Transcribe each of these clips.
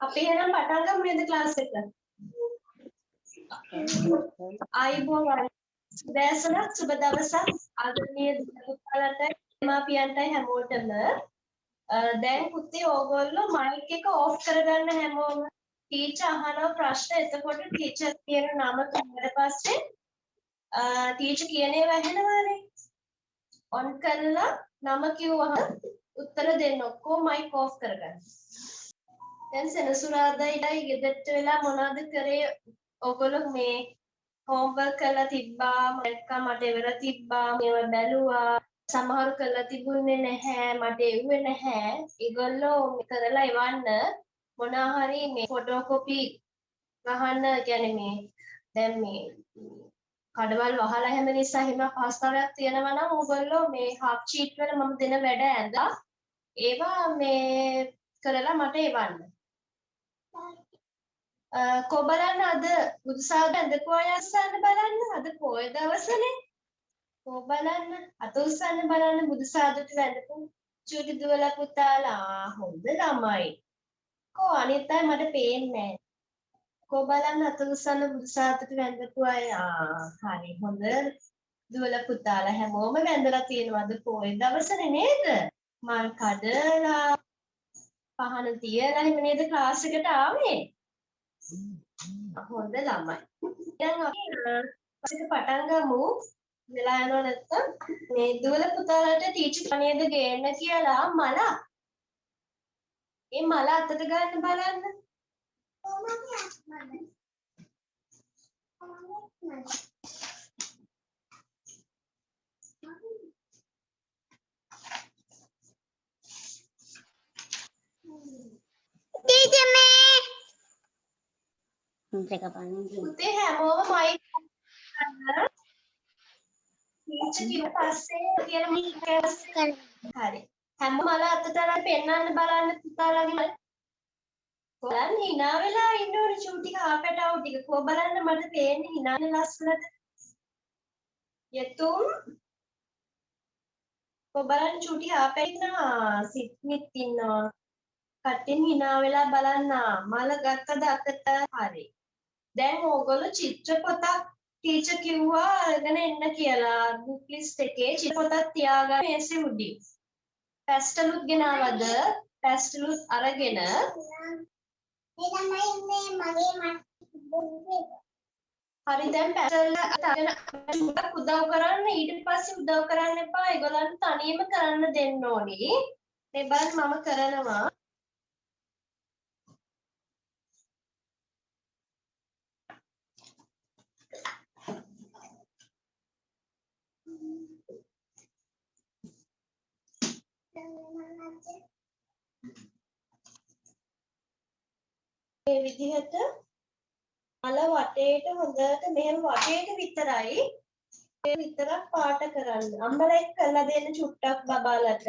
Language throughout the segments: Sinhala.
අපි එහෙනම් පටන් ගමු නේද ක්ලාස් එක. ආයුබෝවන්. දැසන සුබ දවසක් ආදරණීය පුතාලට දෙමාපියන්ටයි හැමෝටම. දැන් පුතේ ඕගොල්ලෝ මයික් එක ඕෆ් කරගන්න හැමෝම. ටීචර් අහනවා ප්‍රශ්න. එතකොට ටීචර් කියන නම කිව්වට පස්සේ ටීචර් කියන ඒවා ඇහෙනවානේ. ඔන් කරලා නම කිව්වහම උත්තර දෙන්න. ඔක්කොම මයික් ඕෆ් කරගන්න. දැන් සෙනසුරාදා ඉඳයි ගෙදරට වෙලා මොනවද කරේ? ඔයගොල්ලෝ මේ හෝම්වර්ක් කරලා තිබ්බා, මට ඉවර තිබ්බා, මේවා බැලුවා. සමහරු කරලා තිබුණේ නැහැ, මට එව්වේ නැහැ. ඒගොල්ලෝ කරලා එවන්න මොනවා හරි මේ ෆොටෝකොපි ගහන්න කියන්නේ මේ දැන් මේ කඩවල් වහලා හැම නිසා හිම පහස්තරයක් තියෙනවා නම් ඕගොල්ලෝ මේ හාෆ් ෂීට් වල මම දෙන වැඩ ඇඳලා ඒවා මේ කරලා මට එවන්න. කො බලන්න අද බුදුසාද ඇඳපු අය අස්සන්න බලන්න අද පොය දවසනේ. කො බලන්න අත උස්සන්න බලන්න බුදුසාදට වැඳපු චූටි දුවල පුතාලා හොඳ ළමයි. කො අනිත් අය මට පේන්නේ නැහැ. කො බලන්න අත උස්සන්න බුදුසාදට වැඳපු අය හරි හොඳ දුවල පුතාලා හැමෝම වැඳලා තියෙනවද පොය දවසනේ නේද? මල් කඩලා පහන තියලා එහෙම නේද ක්ලාස් එකට ආවේ? හොඳ ළමයි. දැන් අපි පටන් ගමු. වෙලා යනවා නැත්තම් මේ දුවල පුතාලට ටීචර් කණේද ගේන්න කියලා මල. ඒ මල අතට ගන්න බලන්න. පුතේ හැමෝම මයික් ගන්න. ටීචර් කිව්ව පස්සේ කියලා මයික් ගන්න. හරි. හැම මල අතට අරන් පෙන්නන්න බලන්න පුතාලගේ. බලන්න hina වෙලා ඉන්න ඕනේ චූටි කාපටව ටික. කො බලන්න මට පේන්නේ hinaනේ ලස්සනට. යතුම් කො බලන්න චූටි කාපට ඉන්නවා. සිත්මිත් ඉන්නවා. කටින් hina වෙලා බලන්න. මල ගත්තද අතට හරි. දැන් ඕගොල්ලෝ චිත්‍ර පොතක් ටීචර් කිව්වා අරගෙන එන්න කියලා. බුක් ලිස්ට් එකේ චිත්‍ර පොතක් තියාගන්න මේසෙ උඩින්. පැස්ටලුත් ගෙනාවද? පැස්ටලුත් අරගෙන හරි දැන් පැස්ටල් අරගෙන ටිකක් උදව් කරන්න. ඊට පස්සේ උදව් කරන්න එපා. ඒගොල්ලන්ට තනියම කරන්න දෙන්න ඕනි. මේ බලන්න මම කරනවා. මේ විදිහට අල වටේට හොඳට මෙහෙම වටේට විතරයි ඒ විතරක් පාට කරන්න. අම්මලා එක්ක කරලා දෙන්න චුට්ටක් බබාලට.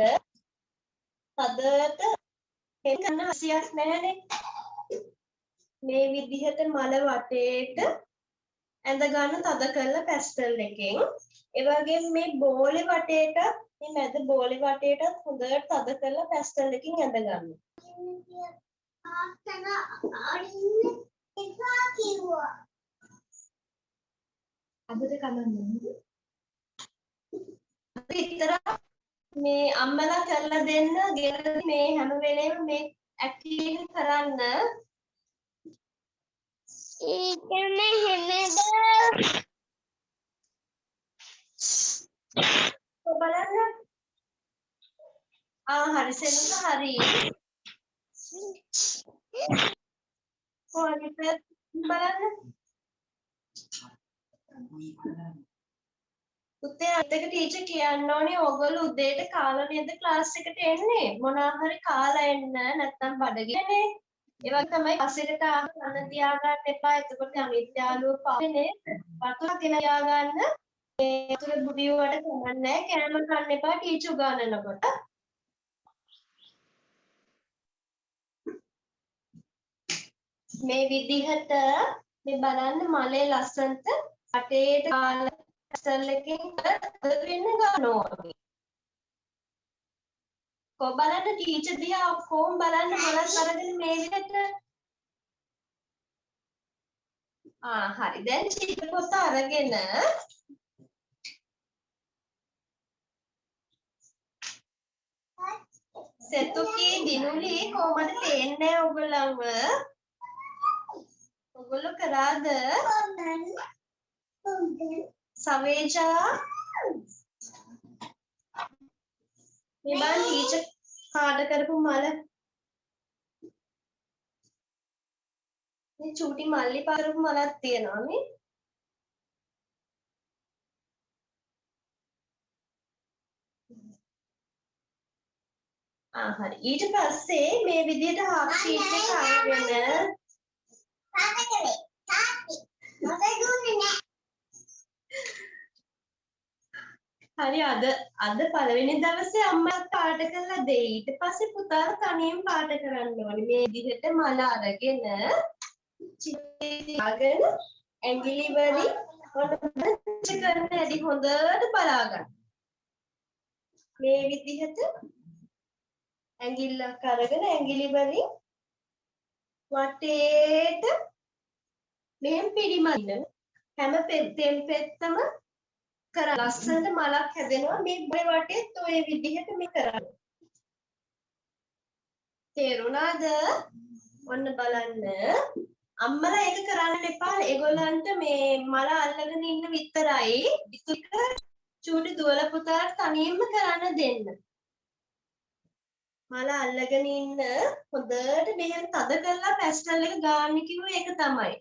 හදට හෙන්න හසියක් නැහැනේ. මේ විදිහට මල වටේට ඇඳ ගන්න තද කරලා පැස්ටල් එකෙන්. ඒ වගේම මේ බෝලේ වටේට මේ මැද බෝලේ වටේටත් හොඳට තද කරලා පැස්ටල් එකකින් ඇඳ ගන්න. අදට කමන්නේ. විතර මේ අම්මලා කරලා දෙන්න ගෙදර මේ හැම වෙලේම මේ ඇක්ටිවිටි කරන්න. ඒකනේ හෙමද බලන්න. හරි සෙනස හරි. කොහොමද බලන්න. උදේ අදක ටීචර් කියන්න ඕනේ ඕගොල්ලෝ උදේට කාලා නේද ක්ලාස් එකට එන්නේ. මොනවා හරි කාලා එන්න නැත්නම් බඩගින්නේ. ඒ වගේ තමයි පස්සෙකට ආහන තියාගන්න එපා. එතකොට අනිත් යාළුවෝ පාන්නේ වතුර තියාගන්න. ඒ වතුර බුදියුවට කමන්නේ කෑම කන්න එපා ටීචර් උගන්වනකොට. මේ විදිහට මේ බලන්න මලේ ලස්සනට අටේට කාලා පැස්ටල් එකෙන් වෙන්න ගන්නවා. කො බලන්න ටීචර් දිහා ඔක්කොම බලන්න මලක් අරගෙන මේ විදිහට හරි. දැන් චිත්‍ර පොත අරගෙන සෙතුකී දිනුලි කොහමද තේන්නේ ඔයගොල්ලන්ව? ඔයගොල්ලෝ කරාද? සවේජා මේ බලන්න ටීචර් පාඩ කරපු මල මේ චූටි මල්ලි පාරපු මලක් තියෙනවා නේ. හරි. ඊට පස්සේ මේ විදිහට half sheet එක අරගෙන හරි අද පළවෙනි දවසේ අම්මා පාට කරලා දෙයි. ඊට පස්සේ පුතාලා තනියෙන් පාට කරන්න ඕනේ. මේ විදිහට මල අරගෙන චිත්‍රයෙන් ඇඟිලි වලින් හොඳට කරන්න ඇති හොඳට බලා ගන්න. මේ විදිහට ඇඟිල්ලක් අරගෙන ඇඟිලි වලින් වටේට මෙහෙම පිරිමදින්න. හැම පෙත්තම කර ලස්සනට මලක් හැදෙනවා. මේ බොය වටේත් ඔය විදිහට මේ කරන්න. තේරුණාද? ඔන්න බලන්න. අම්මලා ඒක කරන්න එපා. ඒගොල්ලන්ට මේ මල අල්ලගෙන ඉන්න විතරයි. ඉතින් චූටි දුවල පුතාට තනියෙන්ම කරන්න දෙන්න. මල අල්ලගෙන ඉන්න හොඳට මෙහෙම තද කරලා පැස්ටල් එක ගන්න කිව්වේ ඒක තමයි.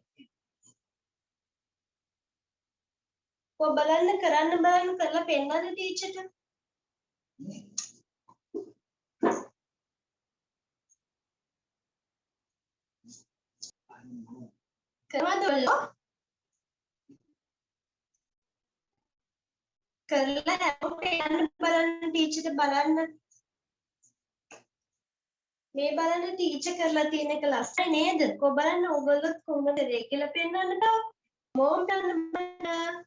කො බලන්න කරන්න කරලා පෙන්නන්න ටීචර්ට. කරවද ඔයගොල්ලෝ? කරලා පෙන්නන්න බලන්න ටීචර්ට බලන්න. මේ බලන්න ටීචර් කරලා තියෙන එක ලස්සනයි නේද? කො බලන්න ඔයගොල්ලෝ කොහොමද කරේ කියලා පෙන්නන්න තව. මොම් බලන්න.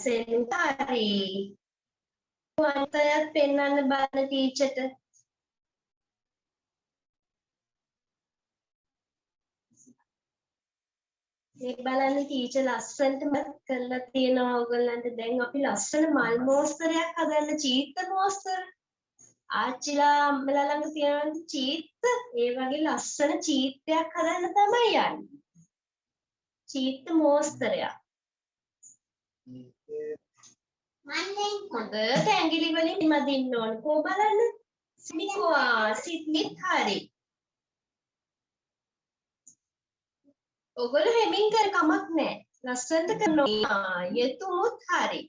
සෙන්තරි. වන්තයත් පෙන්නන්න බලන්න ටීචර්ට. මේ බලන්න ටීචර් ලස්සනටම කරලා තියෙනවා ඔයගොල්ලන්ට. දැන් අපි ලස්සන මල් මෝස්තරයක් හදන්න. චීත්ත මෝස්තර. ආච්චිලා අම්මලා ළඟ තියෙන චීත්ත ඒ වගේ ලස්සන චීත්තයක් හදන්න තමයි යන්නේ. චීත්ත මෝස්තරයක්. හොඳට ඇඟිලි වලින් මදින්න ඕන. කො බලන්න. සිනිකෝවා සිත්නිත් හරි. ඔයගොල්ලෝ හැමින් කර කමක් නැහැ. ලස්සනට කරනවා. යෙතුමුත් හරි.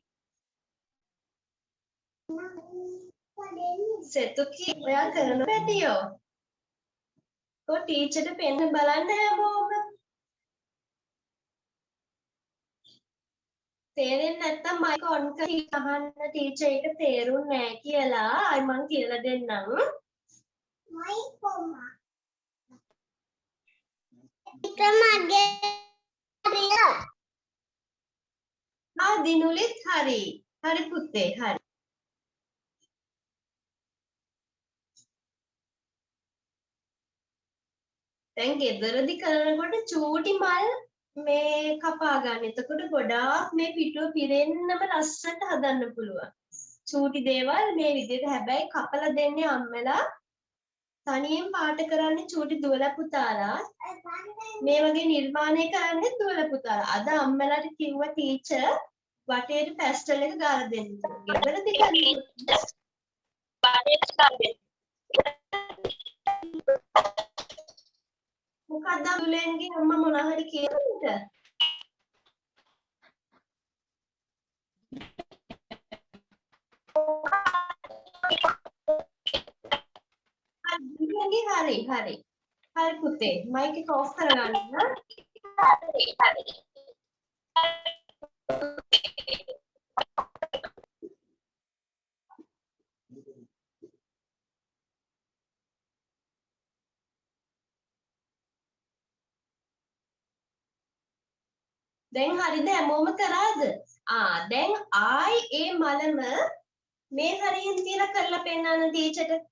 සෙතුකි ඔයා කරන පැටියෝ. කො ටීචර්ට පෙන්න බලන්න හැමෝම. තේරෙන්නේ නැත්තම් මයික් ඔන් කරලා අහන්න ටීචර් එක තේරුන්නේ නැහැ කියලා. අය මං කියලා දෙන්නම්. මයික් කොම්මා. දිනුලිත් හරි. හරි පුතේ හරි. දැන් ගෙදරදි කරනකොට චූටි මල් මේ කපා ගන්න. එතකොට ගොඩාක් මේ පිටුව පිරෙන්නම ලස්සනට හදන්න පුළුවන්. චූටි දේවල් මේ විදිහට හැබැයි කපලා දෙන්නේ අම්මලා. තනියෙන් පාට කරන්නේ චූටි දුවල පුතාලා. මේ වගේ නිර්මාණය කරන්නේ දුවල පුතාලා. අද අම්මලාට කිව්ව ටීචර් වටේට පැස්ටල් එක ගාලා දෙන්න. ගෙදරදි කරන්නේ මොකක්ද දුලෙන්ගේ අම්මා මොනවා හරි කියනද? හරි හරි පුතේ මයික් එක ඔෆ් කරගන්න. හරි. දැන් හරිද හැමෝම කරාද? දැන් ආයි ඒ මලම මේ හරියෙන් තියලා කරලා පෙන්නන්න ටීචර්ට.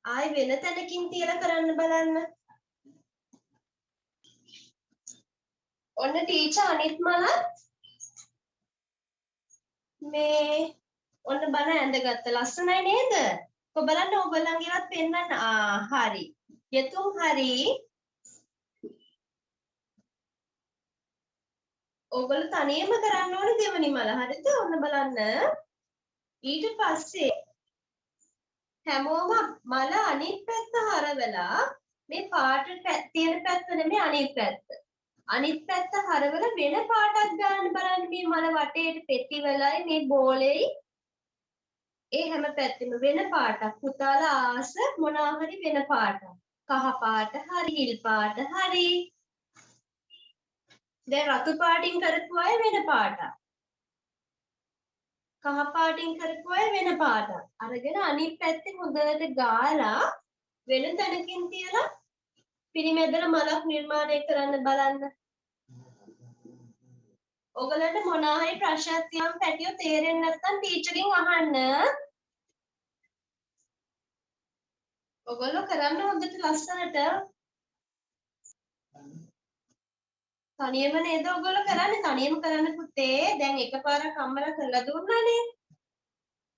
ආයි වෙන තැනකින් තියලා කරන්න බලන්න. ඔන්න ටීචර් අනිත් මලත් මේ ඔන්න බන ඇඳගත්ත ලස්සනයි නේද? බලන්න ඔයගොල්ලන්ගේවත් පෙන්නන්න. හරි. යතුම් හරි. ඔයගොල්ලෝ තනියම කරන්න ඕනේ දෙවනි මල. හරිද? ඔන්න බලන්න. ඊට පස්සේ හැමෝම මල අනිත් පැත්ත හරවලා මේ පාට තියෙන පැත්ත නෙමෙයි අනිත් පැත්ත. අනිත් පැත්ත හරවලා වෙන පාටක් ගන්න බලන්න මේ මල වටේට පෙති වෙලයි මේ බෝලෙයි ඒ හැම පැත්තෙම වෙන පාටක්. පුතාලා ආස මොනවා හරි වෙන පාටක්. කහ පාට හරි හිල් පාට හරි. දැන් රතු පාටින් කරපු අය වෙන පාටක්. කහ පාටින් කරපු අය වෙන පාටක්. අරගෙන අනිත් පැත්තේ හොඳට ගාලා වෙන තැනකින් තියලා පිරිමැදලා මලක් නිර්මාණය කරන්න බලන්න. ඔයගලන්ට මොනවා හරි ප්‍රශ්නයක් තියෙනම් පැටියෝ තේරෙන්නේ නැත්නම් ටීචර්ගෙන් අහන්න. ඔයගොල්ලෝ කරන්න හොඳට ලස්සනට. තනියම නේද ඔයගොල්ලෝ කරන්නේ? තනියම කරන්න පුතේ. දැන් එකපාරක් අම්මලා කරලා දුන්නානේ.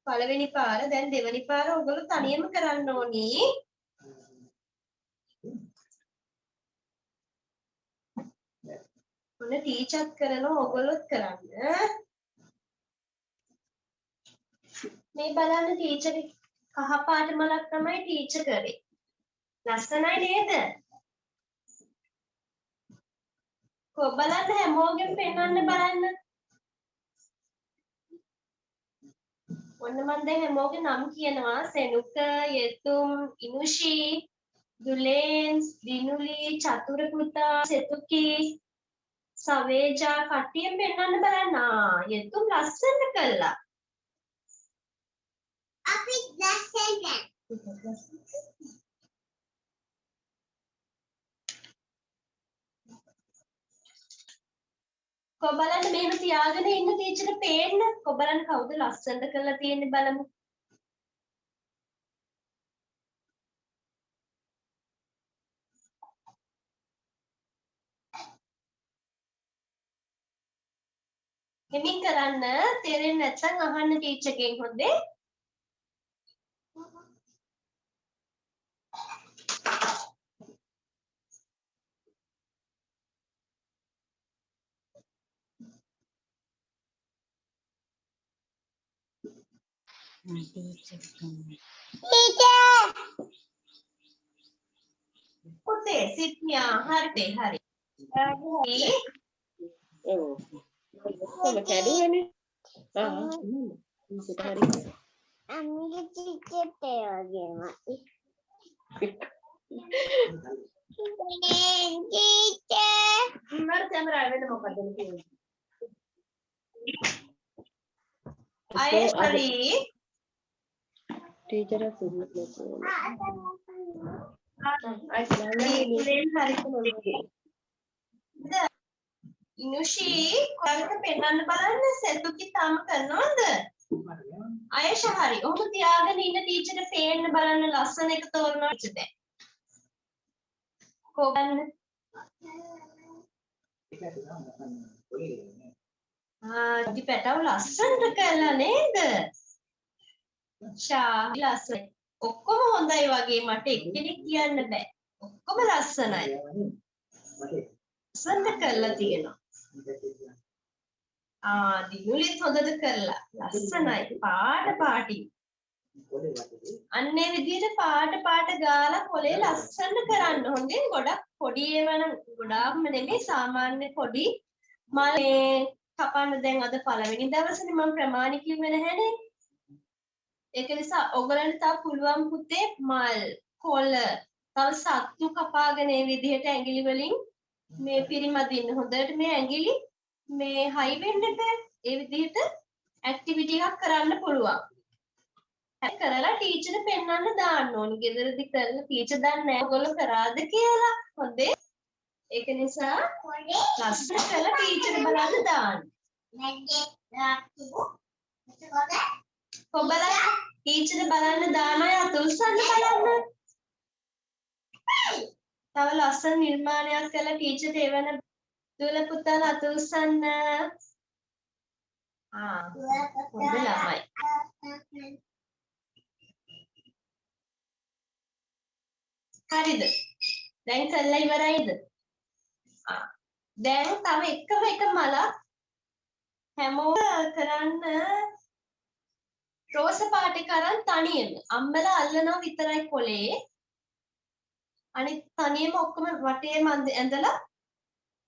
පළවෙනි පාර දැන් දෙවෙනි පාර ඔයගොල්ලෝ තනියම කරන්න ඕනි. ඔන්න ටීචර්ත් කරනවා ඔයගොල්ලොත් කරන්න. මේ බලන්න ටීචර් කහ පාට මලක් තමයි ටීචර් කරේ. ලස්සනයි නේද? බලන්න හැමෝගෙම පෙන්වන්න බලන්න. ඔන්න මම දැන් හැමෝගේ නම් කියනවා. සෙනුක, යෙතුම්, ඉනුෂි, දුලේන්, දිනුලි, චතුර පුතා, සෙතුකි, සවේජා කට්ටියම පෙන්වන්න බලන්න. යෙතුම් ලස්සන කළා. අපි ලස්සන. කොබලන් මෙහෙම තියාගෙන ඉන්න ටීචර්ට පේන්න. කොබලන් කවුද ලස්සනද කරලා තියෙන්නේ බලමු. හෙමින් කරන්න තේරෙන්නේ නැත්නම් අහන්න ටීචර්ගෙන් හොඳේ. පුතේ සිත්නියා හරි හරි. කොහොම කැඩුවනේ. ඒක හරි. අම්මිගේ ටීචර්ට වගේම. ටීචර් මම කැමරාව වෙන මොකද කියන්නේ. අය හරි. ටීචර් සුදුත් ඉනුෂි කොහොමද පෙන්වන්න බලන්න. සෙතුකි තාම කරනවද? අයෂ හරි. ඔහොම තියාගෙන ඉන්න ටීචර්ට පේන්න බලන්න ලස්සන එක තෝරනවා ටීචර් දැන්. කොහොමද? ඉති පැටව ලස්සනට කළා නේද? ශාහි ලස්සනයි. ඔක්කොම හොඳයි වගේ මට එක්කෙනෙක් කියන්න බෑ. ඔක්කොම ලස්සනයි. ලස්සනට කරලා තියෙනවා. දිනුලිත් හොඳට කරලා. ලස්සනයි. පාට පාටි. අන්නේ විදිහට පාට පාට ගාලා පොලේ ලස්සනට කරන්න. හොඳින් ගොඩක් පොඩි ඒවා නම් ගොඩාක්ම නෙමෙයි සාමාන්‍ය පොඩි මල් කපන්න. දැන් අද පළවෙනි දවසනේ මම ප්‍රමාණ කිව්වේ නැහැනේ. ඒක නිසා ඔයගලන්ට තා පුළුවන් පුතේ මල් කොළ තව සත්තු කපාගෙන මේ විදිහට ඇඟිලි වලින් මේ පිරිමදින්න. හොඳට මේ ඇඟිලි මේ හයි වෙන්න බෑ. ඒ විදිහට ඇක්ටිවිටි එකක් කරන්න පුළුවන්. හරි කරලා ටීචර්ට පෙන්වන්න දාන්න ඕනි. ගෙදරදි කරලා ටීචර් දන්නේ නැහැ ඔයගොල්ලෝ කරාද කියලා. හොඳේ. ඒක නිසා ලස්සන කරලා ටීචර් බලන්න දාන්න. කොබලා ටීචර් බලන්න දාන අය අත උස්සන්න බලන්න. තව ලස්සන නිර්මාණයක් කළා ටීචර් එවන දුවල පුතාලා අත උස්සන්න. හොඳ ළමයි. හරිද? දැන් කළා ඉවරයිද? දැන් තව එකම එක මලක් හැමෝම කරන්න රෝස පාටි කරන් තනියම අම්මලා අල්ලනවා විතරයි කොලේ. අනිත් තනියම ඔක්කොම වටේම ඇඳලා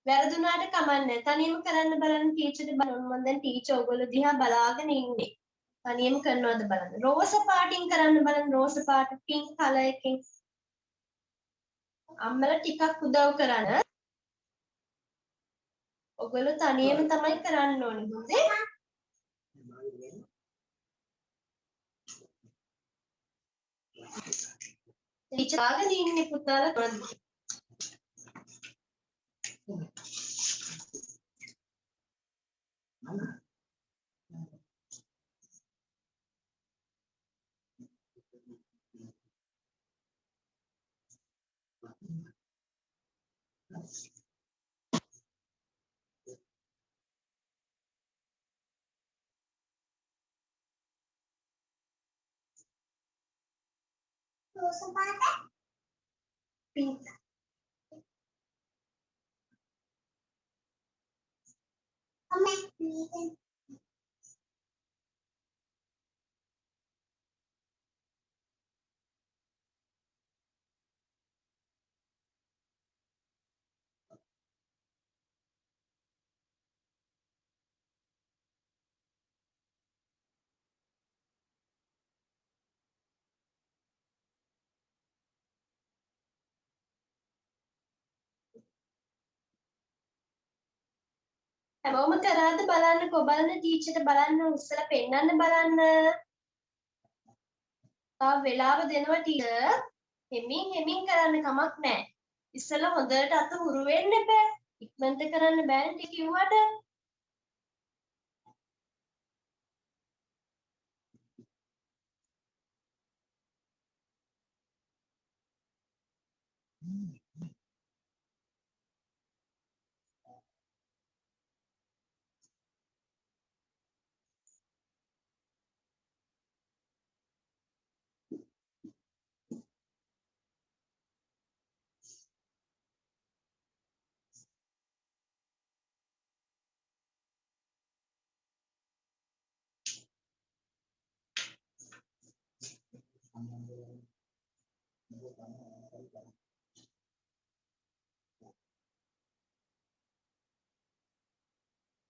වැරදුනාට කමන්නේ. තනියම කරන්න බලන්න ටීචර්ට බලන්න. මම දැන් ටීචර් ඔයගොල්ලෝ දිහා බලාගෙන ඉන්නේ. තනියම කරනවද බලන්න. රෝස පාටින් කරන්න බලන්න. රෝස පාට පින්ක් කලර් එකකින්. අම්මලා ටිකක් උදව් කරන්න. ඔයගොල්ලෝ තනියම තමයි කරන්න ඕනේ. හොඳේ? ටීචර් ආගෙන ඉන්නේ පුතාලා කරන්න. රෝස පාට පින්ක්. අම්මේ මේක හැමෝම කරාද බලන්නකෝ. බලන්න ටීචර්ට බලන්න උස්සලා පෙන්නන්න බලන්න. තා වෙලාව දෙනවා ටීචර්. හෙමින් කරන්න කමක් නැහැ. ඉස්සෙල්ලා හොඳට අත හුරු වෙන්න එපා. ඉක්මනට කරන්න බෑනේ ටි කිව්වට.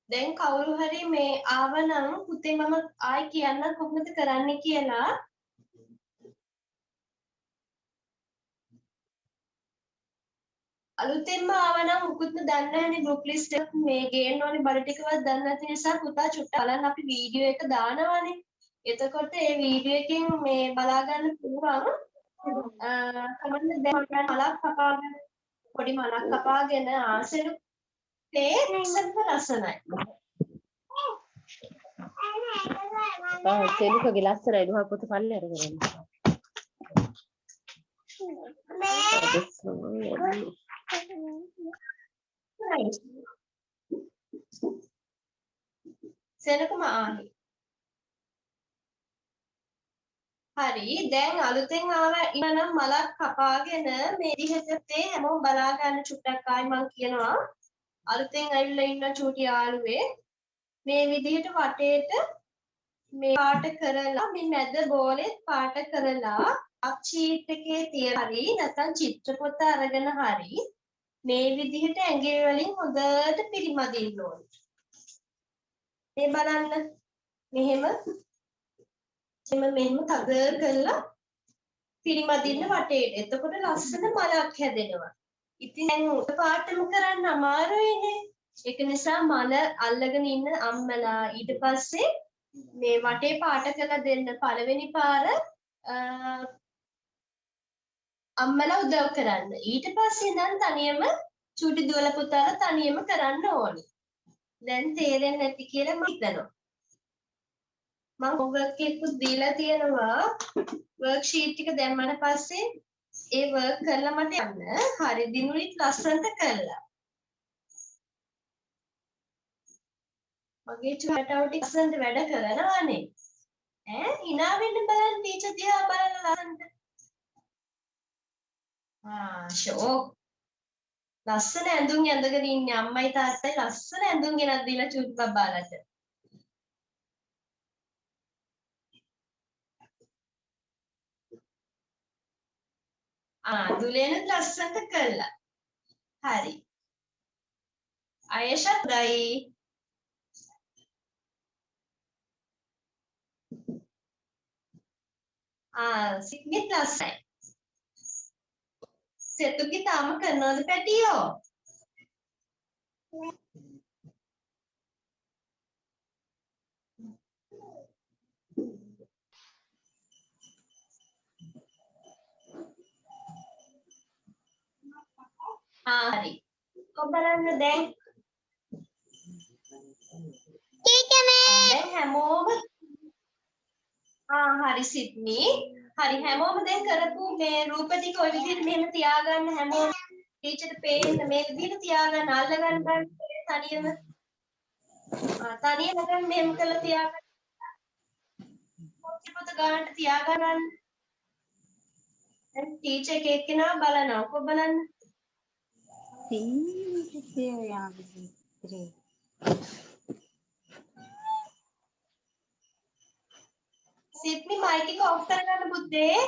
දැන් කවුරු හරි මේ ආවනම් පුතේ මම ආයි කියන්න කොහොමද කරන්න කියලා. අලුතෙන්ම ආවනම් මුකුත්ම දන්නේ නැහැනේ ගෲප් ලිස්ට් එක මේ ගේන්න ඕනේ බඩ ටිකවත් දන්නේ නැති නිසා පුතා චුට්ටක් බලන්න අපි වීඩියෝ එක දානවානේ. එතකොට ඒ වීඩියෝ එකෙන් මේ බලා ගන්න පුළුවන්. කමන්න දැන් මලක් කපාගෙන පොඩි මලක් කපාගෙන ආසෙලු තේක්ෂක ලස්සනයි. තෙලුකගේ ලස්සනයි දුහ පොත පල්ලේ අරගෙන. සෙනකම ආහි. හරි දැන් අලුතෙන් ආව ඉන්නනම් මලක් කපාගෙන මේ විදිහට හැමෝම බලා ගන්න චුට්ටක් ආයි මම කියනවා. අලුතෙන් ඇවිල්ලා ඉන්න චූටි යාළුවේ මේ විදිහට වටේට මේ පාට කරලා මේ මැද බෝලේ පාට කරලා අක්ෂීට් එකේ තියලා හරි නැත්නම් චිත්‍රපොත අරගෙන හරි මේ විදිහට ඇඟිලි වලින් හොඳට පිරිමදින්න ඕනේ. මේ බලන්න මෙහෙම මෙහෙම තද කරලා පිරිමදින්න වටේට. එතකොට ලස්සන මලක් හැදෙනවා. ඉතින් දැන් පාටම කරන්න අමාරුයිනේ. ඒක නිසා මල අල්ලගෙන ඉන්න අම්මලා ඊට පස්සේ මේ වටේ පාට කරලා දෙන්න පළවෙනි පාර අම්මලා උදව් කරන්න. ඊට පස්සේ ඉඳන් තනියම චූටි දුවල පුතාලා තනියම කරන්න ඕනි. දැන් තේරෙන්නේ නැති කියලා මම හිතනවා. මම හොම්වර්ක් එකකුත් දීලා තියෙනවා. වර්ක්ෂීට් එක දැම්මම පස්සේ ඒ වර්ක් කරලා මට යන්න. හරි දිනුලිත් ලස්සනට කළා. මගේ චුටාව ටික ලස්සනට වැඩ කරනවානේ. ඈ hina වෙන්න බලන්න ටීචර් දිහා බලන ලස්සනට. ෂෝක්. ලස්සන ඇඳුම් ඇඳගෙන ඉන්නේ අම්මයි තාත්තයි ලස්සන ඇඳුම් ගෙනත් දීලා චුට් බබාලට. දුලේනුත් ලස්සනට කළා. හරි. අයෂත් දයි. සිග්නිත් ලස්සනයි. සෙතුගේ තාම කරනවද පැටියෝ? හරි. කොහොම බලන්න දැන්? දැන් හැමෝම හරි සිඩ්නි. හරි හැමෝම දැන් කරපු මේ රූප ටික ඔය විදිහට මෙහෙම තියාගන්න හැමෝම ටීචර්ට පේන්න මේ විදිහට තියාගන්න අල්ලගන්න බෑ තනියම. තනියම ගන්න මෙහෙම කරලා තියාගන්න. පොත ගන්නට තියාගන්න. දැන් ටීචර් එක එක්කෙනා බලනවා. කොහොම බලන්න? සිඩ්නි මයික් එක ඔෆ් කරගන්න පුතේ.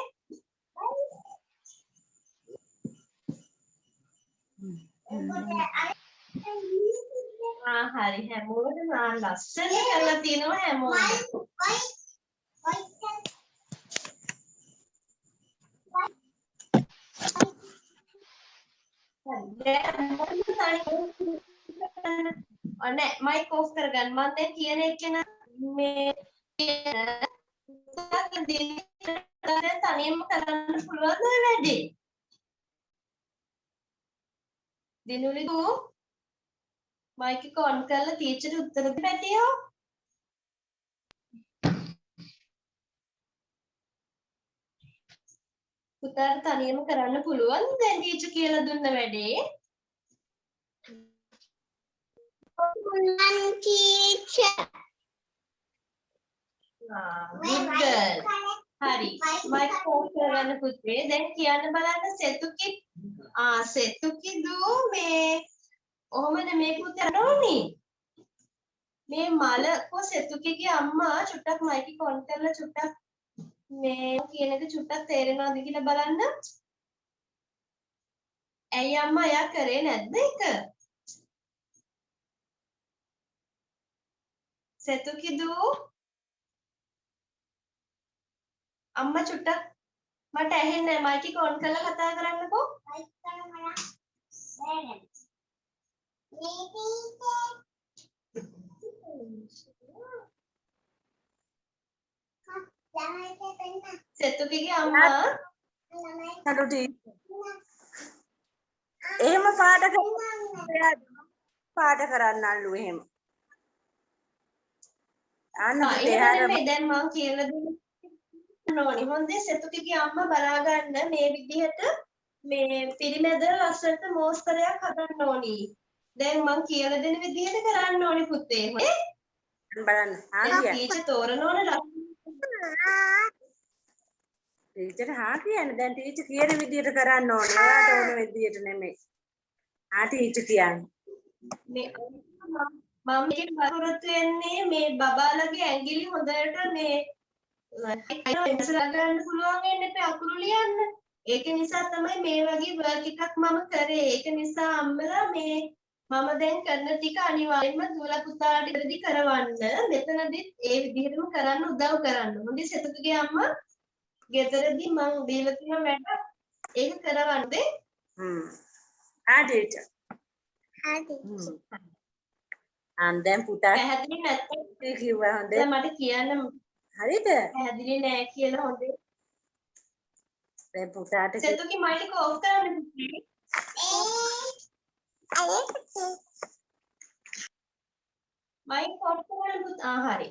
හරි හැමෝටම ලස්සන කරලා තියෙනවා හැමෝම. නෑ මයික් ඔෆ් කරගන්න. මම දැන් කියන එක මේ තනියම කරන්න පුළුවන් වැඩේ. දිනුලි දු මයික් එක ඔන් කරලා ටීචර් උත්තර දෙන්න පැටියෝ. පුතාට තනියම කරන්න පුළුවන් දැන් ටීචර් කියලා දුන්න වැඩේ. පුළුවන් ටීචර්. good girl. හරි. මයික් ඔෆ් කරගන්න පුතේ. දැන් කියන්න බලන්න සෙතුකි දු මේ ඔහොමද මේ පුතේ අරෝනි. මේ මල සෙතුකිගේ අම්මා චුට්ටක් මයික් එක ඔන් කරලා චුට්ටක් මේ කියන එක චුට්ටක් තේරෙනවද කියලා බලන්න. ඇයි අම්මා එයා කරේ නැද්ද ඒක? සෙතුකි දු අම්මා චුට්ටක් මට ඇහෙන්නේ නැහැ මයික් එක ඔන් කරලා කතා කරන්නකෝ. මයික් එක මලා බෑනේ. මේ ටීචර්. සෙතුකිගේ අම්මා නඩු එහෙම පාට කරන්නලු එහෙම. අන්න නෙමෙයි දැන් මම කියලා දෙන්න ඕනි. හොඳේ සෙතුකිගේ අම්මා බලා ගන්න මේ විදිහට මේ පිරිමැද ලස්සනට මෝස්තරයක් හදන්න ඕනි. දැන් මම කියලා දෙන විදිහට කරන්න ඕනි පුතේ. හොඳේ? බලන්න. ටීචර් තෝරනවනේ ටීචර් කියන්නේ දැන් ටීචර් කියන විදිහට කරන්න ඕනේ. ඔයාට ඕන විදිහට නෙමෙයි. ටීචර් කියන්නේ. මේ මම මේක බලාපොරොත්තු වෙන්නේ මේ බබාලගේ ඇඟිලි හොඳට මේ ඉස්සරහ ගන්න පුළුවන් වෙන්න එපා අකුරු ලියන්න. ඒක නිසා තමයි මේ වගේ වර්ක් එකක් මම කරේ. ඒක නිසා අම්මලා මේ මම දැන් කරන ටික අනිවාර්යෙන්ම දුවලා පුතාට ඉදදී කරවන්න. මෙතනදිත් ඒ විදිහටම කරන්න උදව් කරන්න. හොඳයි සෙතුගේ අම්මා ගෙදරදී මං දීලා තියෙන වැඩ ඒක කරවන්නද? ටීචර්. දැන් පුතා පැහැදිලි නැත්නම් කිව්වා හොඳේ. දැන් මට කියන්න හරිද? පැහැදිලි නෑ කියලා හොඳේ. දැන් පුතාට සෙතුගේ මයික් එක ඔෆ් කරන්න මයික් ඔෆ් කරන්න පුතා. හරි.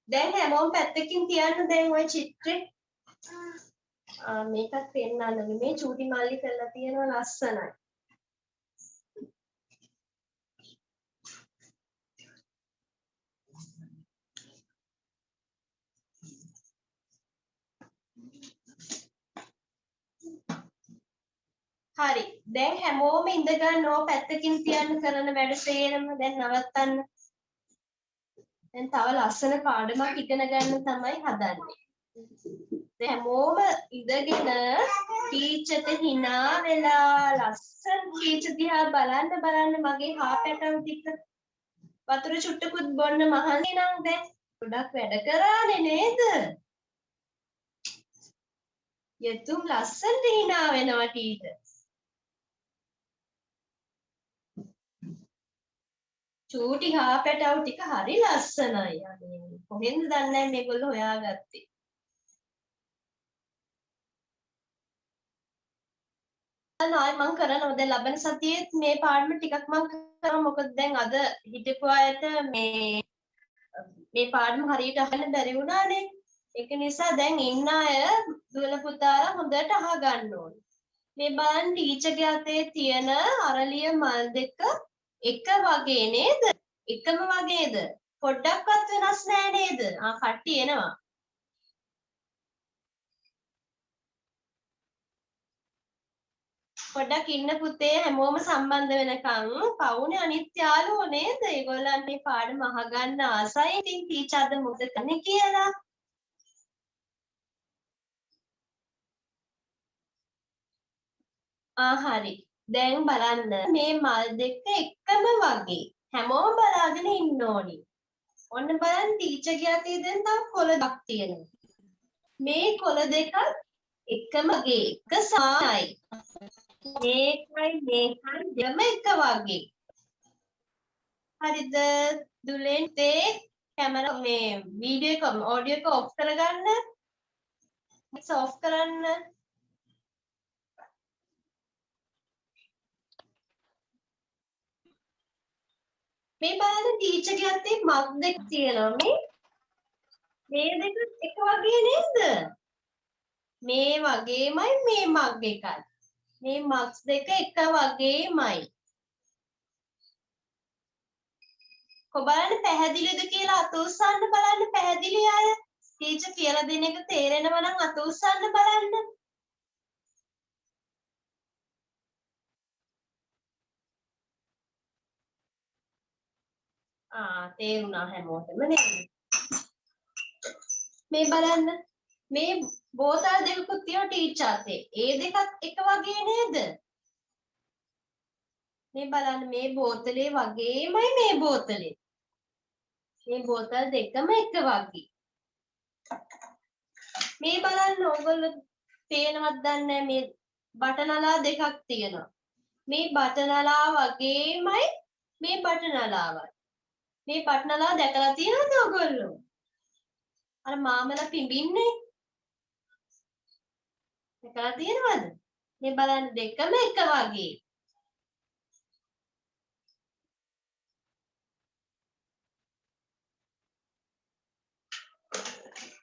දැන් හැමෝම පැත්තකින් තියන්න දැන් ওই චිත්‍රේ. මේකත් පෙන්නන්න මේ චූටි මල්ලි කරලා තියෙනවා ලස්සනයි. හරි. දැන් හැමෝම ඉඳ ගන්න ඕ පැත්තකින් තියන්න කරන වැඩ සේරම දැන් නවත්තන්න. දැන් තව ලස්සන පාඩමක් ඉගෙන ගන්න තමයි හදන්නේ. දැන් හැමෝම ඉඳගෙන ටීචර්ට hina වෙලා ලස්සන ටීචර් දිහා බලන්න මගේ හා පැටව ටික වතුර චුට්ටකුත් බොන්න මහන්සි නම් දැන් ගොඩක් වැඩ කරානේ නේද? යතුම් ලස්සනට hina වෙනවා ටීචර්. චූටි හා පැටව ටික හරි ලස්සනයි. අනේ කොහෙන්ද දන්නේ නැහැ මේගොල්ලෝ හොයාගත්තේ. ආයි මම කරනවා දැන් ලබන සතියේත් මේ පාඩම ටිකක් මම කරනවා. මොකද දැන් අද හිටපු අයට මේ පාඩම හරියට අහන්න බැරි වුණානේ. ඒක නිසා දැන් ඉන්න අය දුවල පුතාලා හොඳට අහගන්න ඕනේ. මේ බලන්න ටීචර්ගේ අතේ තියෙන අරලිය මල් දෙක එක වගේ නේද? එකම වගේද? පොඩ්ඩක්වත් වෙනස් නෑ නේද? කට්ටිය එනවා. පොඩ්ඩක් ඉන්න පුතේ හැමෝම සම්බන්ධ වෙනකන් පවුනේ අනිත් යාළුවෝ නේද? ඒගොල්ලන් මේ පාඩම අහගන්න ආසයි. ඉතින් ටීචර්ද මොකද කරන්නේ කියලා. හරි. දැන් බලන්න මේ මල් දෙක එකම වගේ. හැමෝම බලාගෙන ඉන්න ඕනි. ඔන්න බලන්න ටීචර්ගේ අතේ දැන් තව කොළ දෙකක් තියෙනවා. මේ කොළ දෙකත් එකම වගේ එක සමානයි. මේකයි දෙම එක වගේ. හරිද? දුලෙන් තේ කැමරා මේ වීඩියෝ එක ඔඩියෝ එක ඔෆ් කරගන්න. ඔෆ් කරන්න. මේ බලන්න ටීචර්ගේ අතේ මග් දෙක තියෙනවා. මේ දෙක එක වගේ නේද? මේ වගේමයි මේ මග් එකත්. මේ මග්ස් දෙක එක වගේමයි. කොබලන්න පැහැදිලිද කියලා අත උස්සන්න බලන්න පැහැදිලි අය. ටීචර් කියලා දෙන එක තේරෙනවා නම් අත උස්සන්න බලන්න. තේරුණා හැමෝටම නේද? මේ බලන්න මේ බෝතල් දෙකකුත් තියෙනවා ටීචර් අතේ. ඒ දෙකත් එක වගේ නේද? මේ බලන්න මේ බෝතලේ වගේමයි මේ බෝතලේ. මේ බෝතල් දෙකම එක වගේ. මේ බලන්න ඕගොල්ලෝ පේනවද දන්නේ මේ බටනලා දෙකක් තියෙනවා. මේ බටනලා වගේමයි මේ බටනලාවයි. මේ බටනලා දැකලා තියෙනවද ඕගොල්ලෝ? අර මාමලා පිඹින්නේ. දැකලා තියෙනවද? මේ බලන්න දෙකම එක වගේ.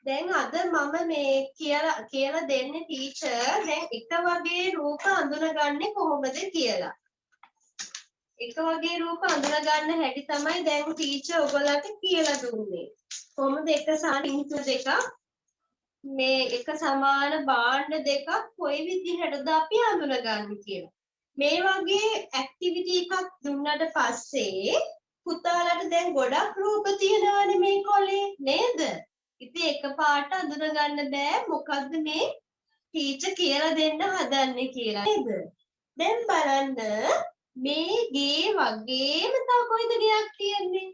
දැන් අද මම මේ කියලා දෙන්නේ ටීචර් දැන් එක වගේ රූප අඳුනගන්නේ කොහොමද කියලා. එක වගේ රූප අඳුනගන්න හැටි තමයි දැන් ටීචර් ඔයගොල්ලන්ට කියලා දුන්නේ. කොහොමද එක සානින්තු දෙකක් මේ එක සමාන භාණ්ඩ දෙකක් කොයි විදිහටද අපි අඳුනගන්නේ කියලා. මේ වගේ ඇක්ටිවිටි එකක් දුන්නට පස්සේ පුතාලට දැන් ගොඩක් රූප තියෙනවානේ මේ කොලේ නේද? ඉතින් එකපාරට අඳුනගන්න බෑ මොකද්ද මේ ටීචර් කියලා දෙන්න හදන්නේ කියලා නේද? දැන් බලන්න මේ ගේ වගේම තව කොයිද ගයක් තියෙන්නේ?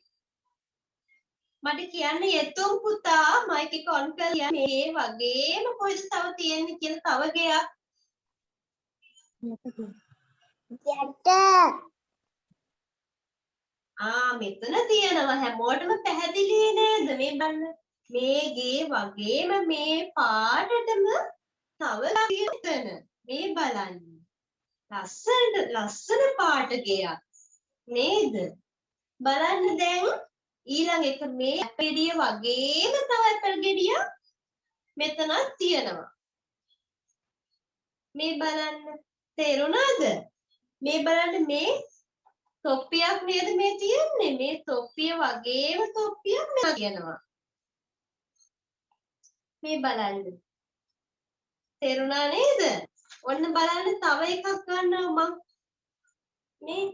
මට කියන්න යතුම් පුතා මයික් එක ඔන් කරලා මේ වගේම කොයිද තව තියෙන්නේ කියලා තව ගයක්. මෙතන තියෙනවා හැමෝටම පැහැදිලි නේද? මේ බලන්න මේ ගේ වගේම මේ පාටටම තව තියෙන මේ බලන්න ලස්සන පාට ගයක් නේද? බලන්න දැන් ඊළඟ එක මේ ඇපල් ගෙඩිය වගේම තව ඇපල් ගෙඩියක් මෙතනක් තියෙනවා. මේ බලන්න තේරුණාද? මේ බලන්න මේ තොප්පියක් නේද මේ තියෙන්නේ? මේ තොප්පිය වගේම තොප්පියක් මෙතන තියෙනවා. මේ බලන්න. තේරුණා නේද? ඔන්න බලන්න තව එකක් ගන්නවා මම. මේ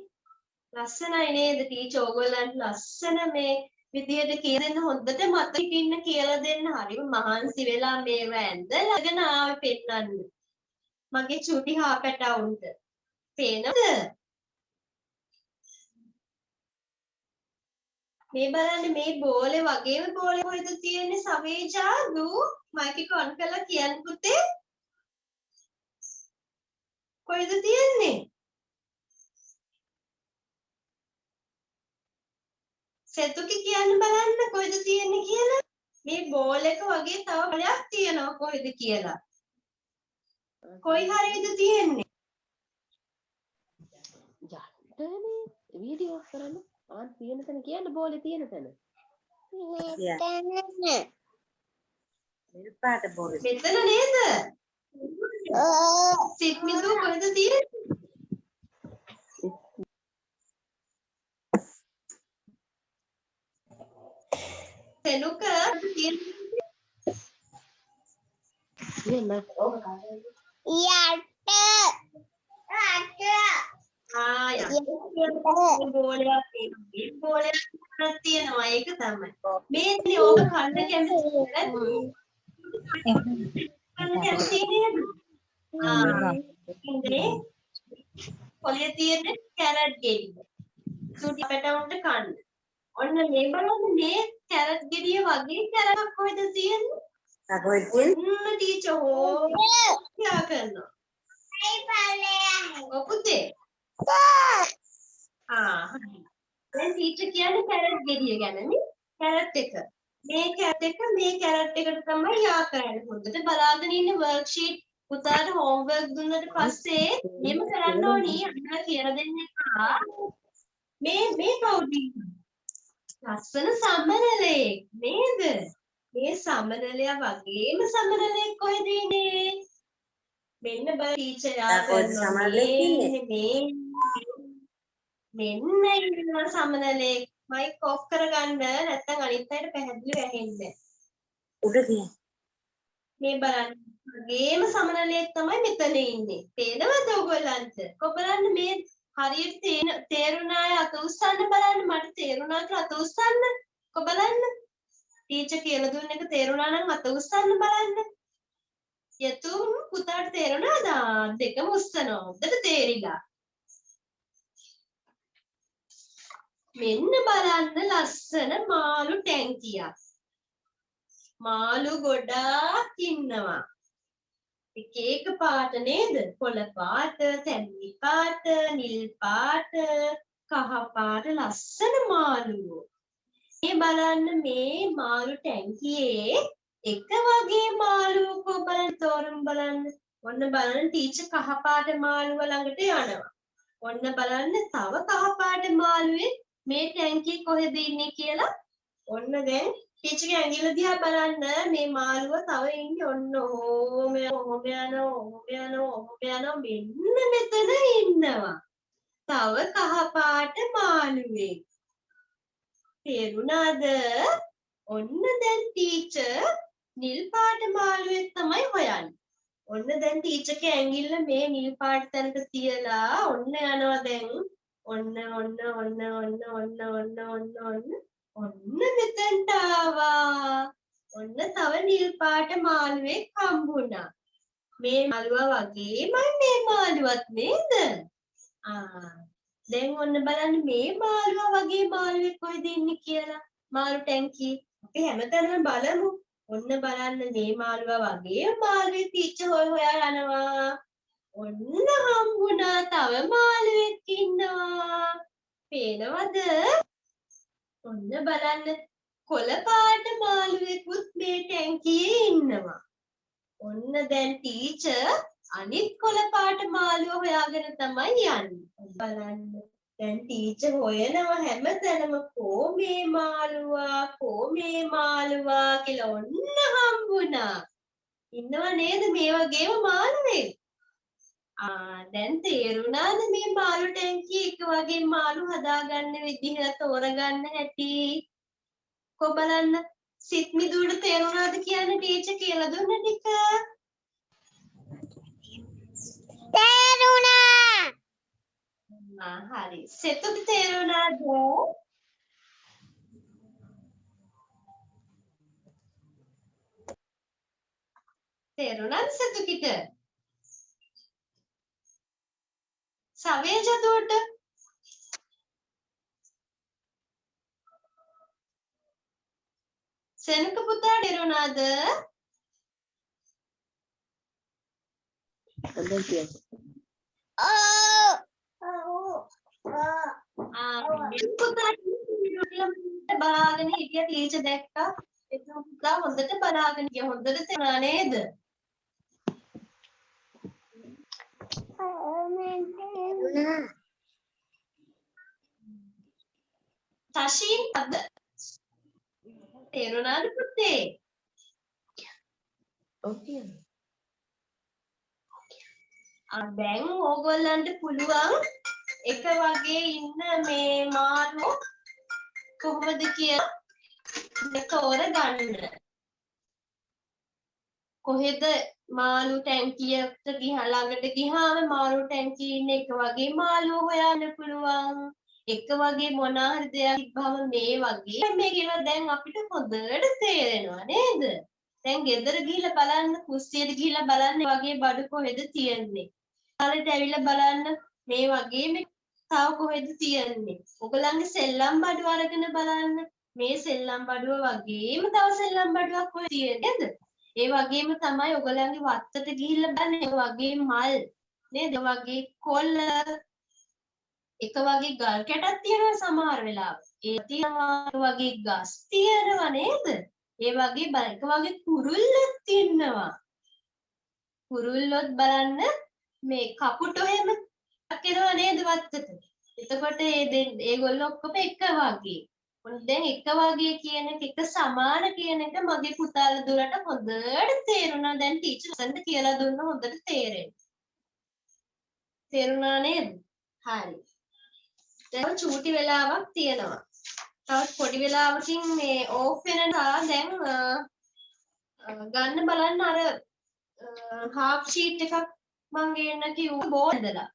ලස්සනයි නේද ටීචර් ඕගොල්ලන්ට ලස්සන මේ විදියට කියලා දෙන්න හොඳට මතක ඉන්න කියලා දෙන්න හරිම මහන්සි වෙලා මේව ඇඳලාගෙන ආවේ පෙන්නන්න. මගේ චූටි හාපැටවුන්ට. පේනවද? මේ බලන්න මේ බෝලේ වගේම බෝලේ කොහෙද තියෙන්නේ සවේජාදු? මයික් එක ඔන් කරලා කියන්න පුතේ. කොහෙද තියෙන්නේ? සෙතුකි කියන්න බලන්න කොහෙද තියෙන්නේ කියලා. මේ බෝල් එක වගේ තව බලයක් තියෙනවා කොහෙද කියලා. කොයි හරියද තියෙන්නේ? යන්නනේ වීඩියෝ කරන්න. ආන් තියෙන තැන කියන්න බෝලේ තියෙන තැන. නිල් පාට බෝලේ. මෙතන නේද? සිත්මිදු කොහෙද තියෙන්නේ? සෙනුක තියෙන්නේ කියන්න. යට බෝලයක් තියෙනවා ඒක තමයි. මේ ඉතින් ඕක කන්න කැමති නේද? ඉන්නේ පොලේ තියෙන කැරට් ගෙඩිය. සුටි පැටවුන්ට කන්න. ඔන්න මේ බලන්න මේ කැරට් ගෙඩිය වගේ කැරටක් කොහෙද තියෙන්නේ? කොහෙද තියෙන්නේ? ඔන්න ටීචර් හෝ කියා කරනවා. ඔව් පුතේ. දැන් ටීචර් කියන්නේ කැරට් ගෙඩිය ගැන නේ. කැරට් එක. මේ කැරට් එක මේ කැරට් එකට තමයි යා කරන්නේ. හොඳට බලාගෙන ඉන්න වර්ක්ෂීට් පුතාට හෝම්වර්ක් දුන්නට පස්සේ මෙහෙම කරන්න ඕනි. අන්න කියලා දෙන්න එපා. මේ කවුද? ලස්සන සමනලෙක් නේද? මේ සමනලයා වගේම සමනලෙක් කොහෙද ඉන්නේ? මෙන්න බල ටීචර් යා කරනවා. මෙන්න ඉන්නවා සමනලෙක්. මයික් ඔෆ් කරගන්න නැත්නම් අනිත් අයට පැහැදිලි වෙන්නේ. උඩ තියෙන. මේ බලන්න. වගේම සමනලෙක් තමයි මෙතන ඉන්නේ. පේනවද ඔයගොල්ලන්ට? කොබලන්න මේ හරියට තේරුණා අය අත උස්සන්න බලන්න. මට තේරුණා කියලා අත උස්සන්න. කොබලන්න. ටීචර් කියලා දුන්න එක තේරුණා නම් අත උස්සන්න බලන්න. යතුම් පුතාට තේරුණාද? දෙකම උස්සනවා. හොඳට තේරිලා. මෙන්න බලන්න ලස්සන මාළු ටැංකියක්. මාළු ගොඩාක් ඉන්නවා. එක එක පාට නේද? කොළ පාට, තැඹිලි පාට, නිල් පාට, කහ පාට ලස්සන මාළුවෝ. මේ බලන්න මේ මාළු ටැංකියේ එක වගේ මාළුවෝ බලන්න තෝරමු බලන්න. ඔන්න බලන්න ටීචර් කහ පාට මාළුව ළඟට යනවා. ඔන්න බලන්න තව කහ පාට මාළුවේ මේ ටැංකියේ කොහෙද ඉන්නේ කියලා. ඔන්න දැන් ටීචර්ගේ ඇඟිල්ල දිහා බලන්න මේ මාළුව තව ඉන්නේ ඔන්න ඔහොම යනවා මෙන්න මෙතන ඉන්නවා. තව කහ පාට මාළුවෙක්. තේරුණාද? ඔන්න දැන් ටීචර් නිල් පාට මාළුවෙක් තමයි හොයන්නේ. ඔන්න දැන් ටීචර්ගේ ඇඟිල්ල මේ නිල් පාට තැනක තියලා ඔන්න යනවා දැන්. ඔන්න මෙතෙන්ට ආවා. ඔන්න තව නිල් පාට මාළුවෙක් හම්බුණා. මේ මාළුවා වගේමයි මේ මාළුවත් නේද? දැන් ඔන්න බලන්න මේ මාළුවා වගේ මාළුවෙක් කොහෙද ඉන්නේ කියලා. මාළු ටැංකිය. අපි හැමතැනම බලමු. ඔන්න බලන්න මේ මාළුවා වගේ මාළුවෙක් ටීචර් හොයා යනවා. ඔන්න හම්බුණා තව මාළුවෙක් ඉන්නවා. පේනවද? ඔන්න බලන්න කොළ පාට මාළුවෙකුත් මේ ටැංකියේ ඉන්නවා. ඔන්න දැන් ටීචර් අනිත් කොළ පාට මාළුව හොයාගෙන තමයි යන්නේ. බලන්න දැන් ටීචර් හොයනවා හැමතැනම කොමේ මාළුවා කියලා ඔන්න හම්බුණා. ඉන්නව නේද මේ වගේම මාළුවෙක්? දැන් තේරුණාද මේ මාළු ටැංකිය එක වගේ මාළු හදාගන්න විදිහ තෝරගන්න හැටි? කො බලන්න සිත් මිදුවට තේරුණාද කියන්නේ ටීචර් කියලා දුන්න ටික? තේරුණා. හරි. සෙතුට තේරුණාද? තේරුණාද සෙතුකිට? සවේ ජතුවට? සෙනක පුතා තේරුණාද? හොඳයි කියන්න. පුතා බලාගෙන හිටිය ටීචර් දැක්කා. ඒක පුතා හොඳට බලාගෙන හිටිය. හොඳට තේරුණා නේද? තශීන් අද තේරුණාද පුතේ? ඔව් දැන් ඕගොල්ලන්ට පුළුවන් එක වගේ ඉන්න මේ මාළු කොහොමද කියලා තෝරගන්න. කොහෙද මාළු ටැංකියට ළඟට ගියාම මාළු ටැංකියේ ඉන්න එක වගේ මාළු හොයන්න පුළුවන්. එක වගේ මොනවා හරි දෙයක් තිබ්බම මේ වගේ මේ කියලා දැන් අපිට හොඳට තේරෙනවා නේද? දැන් ගෙදර ගිහිල්ලා බලන්න කුස්සියට ගිහිල්ලා බලන්න වගේ බඩු කොහෙද තියෙන්නේ. ඊළඟට ඇවිල්ලා බලන්න මේ වගේ මේ තව කොහෙද තියෙන්නේ. ඔයගලන්ගේ සෙල්ලම් බඩු අරගෙන බලන්න. මේ සෙල්ලම් බඩුව වගේම තව සෙල්ලම් බඩුවක් කොහෙද තියෙන්නේ නේද? ඒ වගේම තමයි ඔයගලන්ගේ වත්තට ගිහිල්ලා බලන්න. ඒ වගේ මල් නේද? ඒ වගේ කොළ එක වගේ ගල් කැටක් තියෙනවා සමහර වෙලාවට. ඒ තියෙනවා වගේ ගස් තියෙනවා නේද? ඒ වගේ එක වගේ කුරුල්ලොත් ඉන්නවා. කුරුල්ලොත් බලන්න මේ කපුටෝ එහෙම කරනවා නේද වත්තට. එතකොට ඒගොල්ලෝ ඔක්කොම එක වගේ. මොන දැන් එක වගේ කියන එක සමාන කියන එක මගේ පුතාලා දුරට හොඳට තේරුණා. දැන් ටීචර් සන්ද කියලා දුන්න හොඳට තේරෙනවා. තේරුණා නේද? හරි. දැන් චූටි වෙලාවක් තියෙනවා. තවත් පොඩි වෙලාවකින් මේ ඕෆ් වෙනවා. දැන් ගන්න බලන්න අර හාෆ් ෂීට් එකක් මං ගේන්න කිව්ව බෝල් ඇඳලා.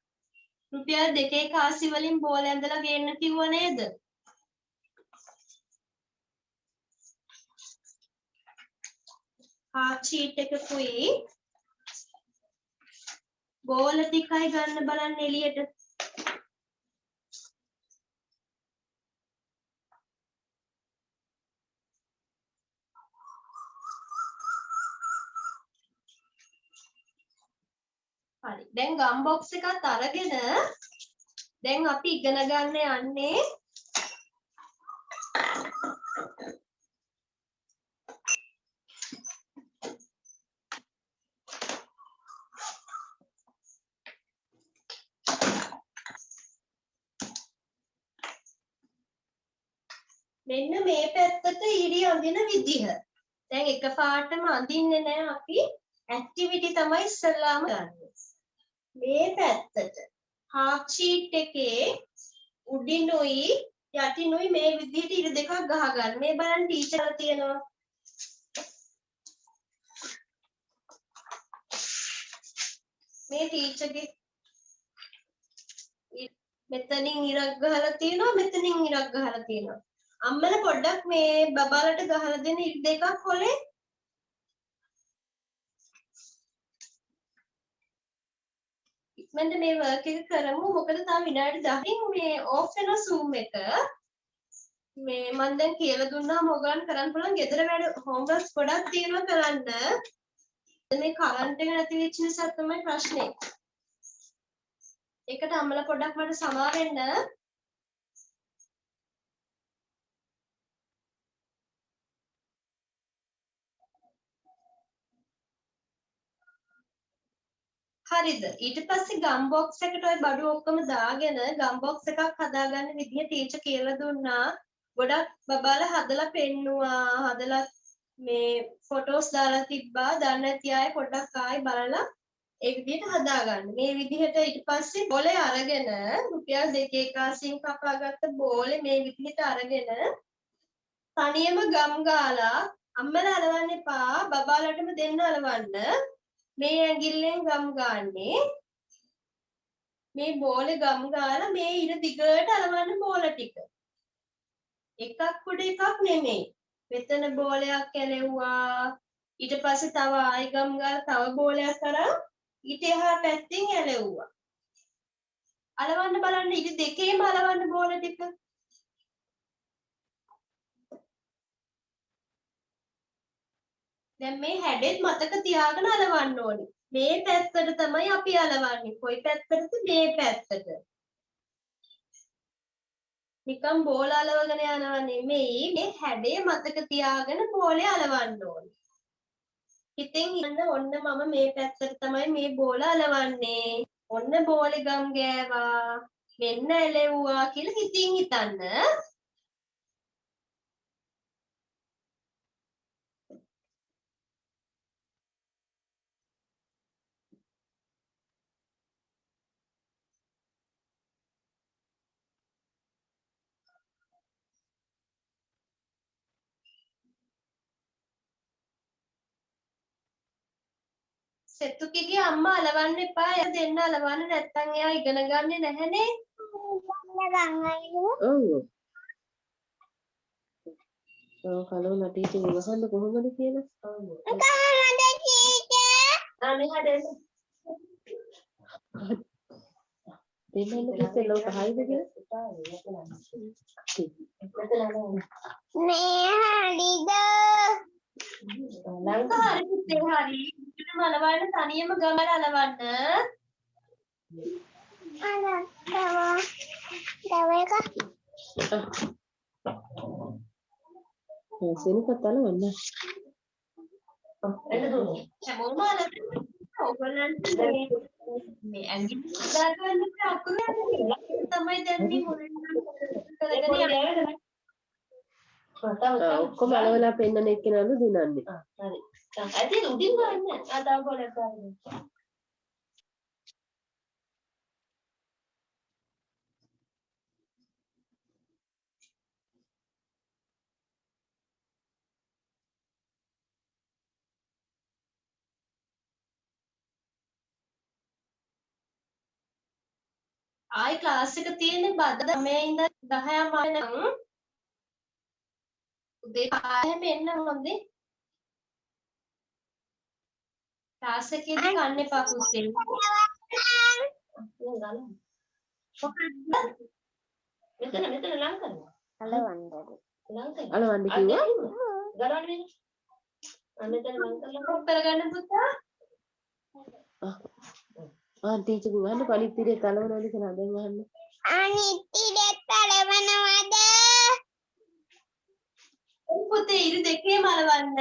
රුපියල් 2 කාසි වලින් බෝල් ඇඳලා ගේන්න කිව්ව නේද? හාෆ් ෂීට් එකකුයි බෝල ටිකයි ගන්න බලන්න එළියට. හරි. දැන් ගම් බොක්ස් එකත් අරගෙන දැන් අපි ඉගෙන ගන්න යන්නේ මෙන්න මේ පැත්තට ඉරි අඳින විදිහ. දැන් එකපාරටම අඳින්නේ නැහැ අපි. ඇක්ටිවිටි තමයි ඉස්සල්ලාම ගන්න. මේ පැත්තට half sheet එකේ උඩිනුයි යටිනුයි මේ විදිහට ඉරි දෙකක් ගහගන්න. මේ බලන්න ටීචර් තියෙනවා. මේ ටීචර්ගේ මෙතනින් ඉරක් ගහලා තියෙනවා, මෙතනින් ඉරක් ගහලා තියෙනවා. අම්මල පොඩ්ඩක් මේ බබාලට ගහලා දෙන ඉරි දෙකක් කොලේ. ඉක්මනට මේ වර්ක් එක කරමු. මොකද තාම විනාඩි 10කින් මේ ඕෆ් වෙන Zoom එක. මේ මම දැන් කියලා දුන්නාම ඔයගලන් කරන්න පුළුවන් ගෙදර වැඩ හෝම්වර්ක්ස් ගොඩක් තියෙනවා කරන්න. මේ කරන්ට් එක නැති වෙච්ච නිසා තමයි ප්‍රශ්නේ. ඒකට අම්මල පොඩ්ඩක් මට සමා වෙන්න. හරිද? ඊට පස්සේ ගම් බොක්ස් එකට ওই බඩු ඔක්කොම දාගෙන ගම් බොක්ස් එකක් හදාගන්න විදිහ ටීචර් කියලා දුන්නා. ගොඩක් බබාලා හදලා පෙන්නුවා. හදලා මේ ෆොටෝස් දාලා තිබ්බා. දන්නේ නැති අය පොඩ්ඩක් ආයි බලලා ඒ විදිහට හදාගන්න. මේ විදිහට ඊට පස්සේ බෝලේ අරගෙන රුපියල් 2 එකසින් කපාගත්ත බෝලේ මේ විදිහට අරගෙන තනියම ගම් ගාලා අම්මලා අලවන්න එපා බබාලටම දෙන්න අලවන්න. මේ ඇඟිල්ලෙන් ගම් ගාන්නේ මේ බෝලේ ගම් ගාලා මේ ඉර දිගට අලවන්න බෝල ටික. එකක් උඩ එකක් නෙමෙයි. මෙතන බෝලයක් ඇලෙව්වා. ඊට පස්සේ තව ආයි ගම් ගාලා තව බෝලයක් අරන් ඊට එහා පැත්තෙන් ඇලෙව්වා. අලවන්න බලන්න ඉර දෙකේම අලවන්න බෝල ටික. දැන් මේ හැඩෙත් මතක තියාගෙන අලවන්න ඕනේ. මේ පැත්තට තමයි අපි අලවන්නේ. කොයි පැත්තටද? මේ පැත්තට. නිකම් බෝල අලවගෙන යනවා නෙමෙයි මේ හැඩය මතක තියාගෙන බෝලේ අලවන්න ඕනේ. හිතෙන් ඉන්න ඔන්න මම මේ පැත්තට තමයි මේ බෝල අලවන්නේ. ඔන්න බෝලේ ගම් ගෑවා. මෙන්න එලෙව්වා කියලා හිතින් හිතන්න. සෙතුකිගේ අම්මා අලවන්න එපා. එයා දෙන්න අලවන්න නැත්තම් එයා ඉගෙන ගන්නේ නැහනේ. ඔව් කලවල ටීචර් ඉවහන්න කොහොමද කියලා. අනේ හදන්න. දෙන්නන්න කිව්වේ ලෝක හයිද කියලා. මේ හරිද? හරි පුතේ හරි. ඉතින් අලවන්න තනියම ගමන අලවන්න. තව එක. සෙනගත් අලවන්න. හැමෝම අලවන්න. ඕගොල්ලන්ට මේ ඇඟිලි දාගන්න අකුරු තමයි දැන් මේ මුලින්ම කරගෙන යන්නේ. ඔක්කොම අලවලා පෙන්නන එක්කෙනාලු දිනන්නේ. හරි. ඇයි උඩින් ගන්න? ආතාව බෝලයක් ගන්න. ආයි ක්ලාස් එක තියෙන්නේ බද 9 ඉඳන් 10 වෙනකම්. උදේ 5 එන්න හොඳේ. ක්ලාස් එකේදී කන්න එපා පුතේ. මෙතන ලං කරනවා. අලවන්න කිව්වා. ගලවන්න වෙන. මෙතන ලං කරලා කරගන්න පුතා. ටීචර් ගුවන්න පලිත් ඉරේ කලවනවද කියලා දැන් අහන්න. අනිත් ඉරේ කලවනවද? පුතේ ඉරි දෙකේම අලවන්න.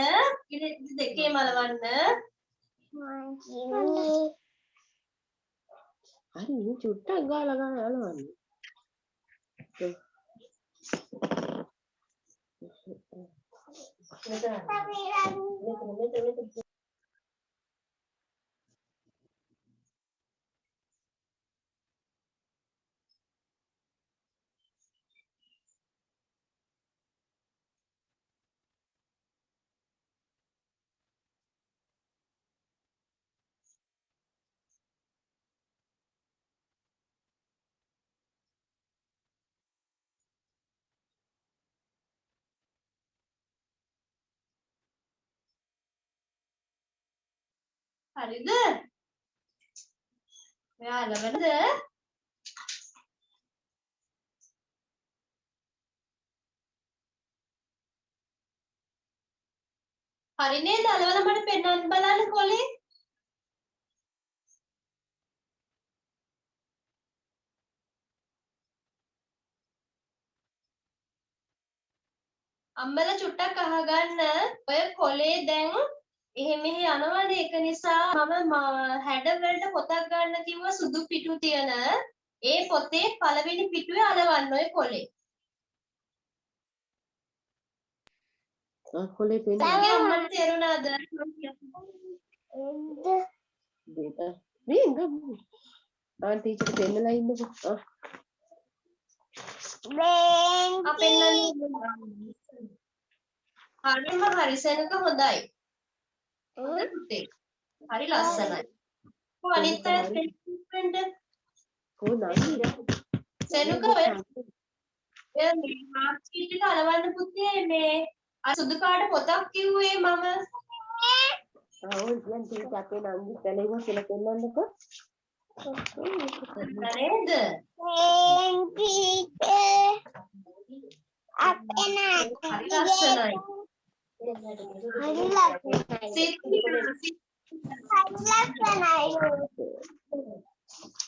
ඉරි දෙකේම අලවන්න. හරි මේ චුට්ටක් ගාලා ගන්න අලවන්න. මෙතන. හරිද? ඔයා අලවන්නද? හරි නේද? අලවලා මට පෙන්වන්න බලන්න කොලේ. අම්මලා චුට්ටක් අහගන්න. ඔය කොලේ දැන් එහෙ මෙහෙ යනවනේ. ඒක නිසා මම හැඩ වලට පොතක් ගන්න කිව්වා සුදු පිටු තියෙන. ඒ පොතේ පළවෙනි පිටුවේ අලවන්න ඔය කොලේ. කොලේ පෙන්නන්න. ඔයාගේ අම්මට තේරුණාද? එද්ද මේ ඉඳන් ආන්ටිට දෙන්නලා ඉන්නකෝ. හරිම හරි සෙනක හොඳයි. හොඳ පුතේ. හරි ලස්සනයි. අනිත් අය වෙන්න කොහොමද? සෙනක ඔය මේ මාක් ෂීට් එක අලවන්න පුතේ මේ අර සුදු පාට පොතක් කිව්වේ මම. ආවෝ දැන් ටික අපේ නංගි පැලේව කියලා පෙන්නන්නකෝ. නේද? හරි ලස්සනයි.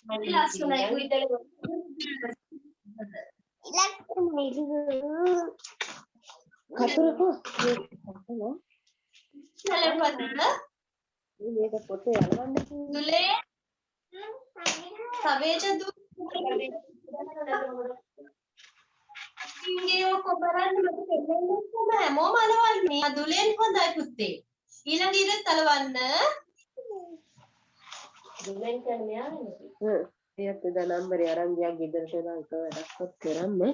හරි ලස්සනයි. කතරකෝ. මේක පොතේ අලවන්න දුලේ සවේජ දු ඉංගේ කොබරන් මට දෙන්නම හැමෝම අලවන්නේ. දුලෙන් හොඳයි පුතේ. ඊළඟ ඉරත් අලවන්න. දුලෙන් කියන්නේ යාළුවනේ. ඒත් දැන් නම්බරේ අරන් ගියා ගෙදරට නම් වැඩක්වත් කරන්නේ.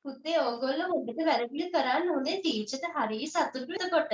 පුතේ ඕගොල්ලෝ හොඳට වැඩපිළිවෙල කරන්න හොඳේ ටීචර්ට හරිය සතුටුයි එතකොට.